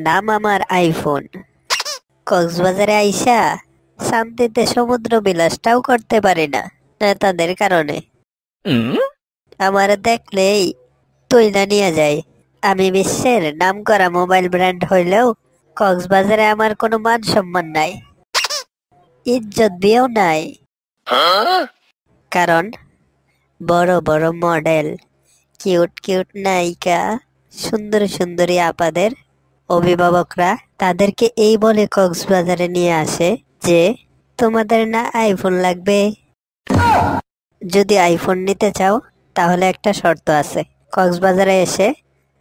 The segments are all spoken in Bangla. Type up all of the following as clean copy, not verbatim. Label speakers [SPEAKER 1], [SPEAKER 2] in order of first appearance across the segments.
[SPEAKER 1] নাম আমার আইফোন। কক্সবাজারে আইসা শান্তিতে সমুদ্র বিলাসটাও করতে পারি না নেতাদের কারণে। আমার দেখলেই তুইলা নিয়ে যায়। আমি বিশ্বের নামকরা মোবাইল ব্র্যান্ড হইলেও কক্সবাজারে আমার কোনো মান সম্মান নাই, ইজ্জত দিয়েও নাই। কারণ বড় বড় মডেল, কিউট কিউট নায়িকা, সুন্দর সুন্দরী আপাদের অভিভাবকরা তাদেরকে এই বলে কক্সবাজারে নিয়ে আসে যে তোমাদের না আইফোন লাগবে? যদি আইফোন নিতে চাও তাহলে একটা শর্ত আছে, কক্সবাজারে এসে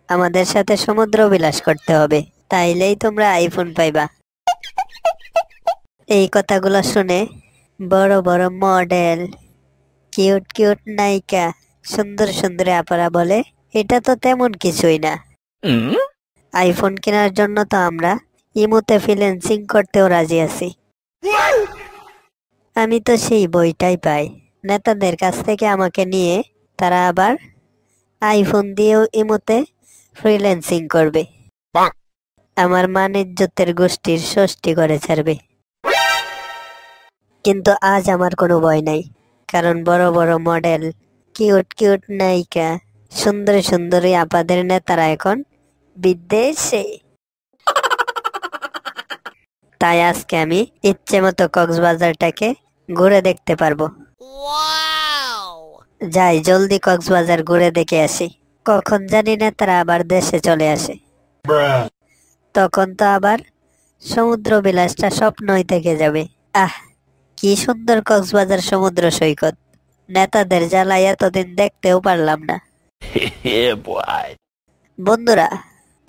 [SPEAKER 1] আমাদের সাথে সমুদ্র বিলাস করতে হবে, তাইলেই তোমরা আইফোন পাইবা। এই কথাগুলো শুনে বড় বড় মডেল, কিউট কিউট নায়িকা, সুন্দর সুন্দর আপারা বলে এটা তো তেমন কিছুই না। আইফোন কেনার জন্য তো আমরা ইমোতে ফ্রিল্যান্সিং করতেও রাজি আছি। আমি তো সেই বইটাই পাই, নেতাদের কাছ থেকে আমাকে নিয়ে তারা আবার আইফোন দিয়েও ইমোতে ফ্রিল্যান্সিং করবে, আমার মান ইজ্জতের গোষ্ঠীর ষষ্ঠী করে ছাড়বে। কিন্তু আজ আমার কোনো ভয় নাই, কারণ বড় বড় মডেল, কিউট কিউট নায়িকা, সুন্দর সুন্দরী আপাদের নেতারা এখন বিদেশে। তাই আজকে আমি ইচ্ছে মতো কক্সবাজারটাকে ঘুরে দেখতে পারবো। যাই জলদি কক্সবাজার ঘুরে দেখে আসি, কখন জানি না তারা আবার দেশে চলে আসে। তখন তো আবার সমুদ্র বিলাসটা স্বপ্নই থেকে যাবে। আহ, কি সুন্দর কক্সবাজার সমুদ্র সৈকত, নেতাদের জ্বালাই এতদিন দেখতেও পারলাম না। বন্ধুরা,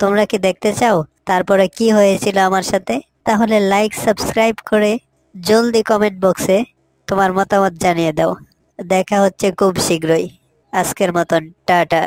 [SPEAKER 1] তোমরা কি দেখতে চাও তারপরে কি হয়েছিল আমার সাথে? তাহলে লাইক সাবস্ক্রাইব করে জলদি কমেন্ট বক্সে তোমার মতামত জানিয়ে দাও। দেখা হচ্ছে খুব শীঘ্রই। আজকের মতন টাটা।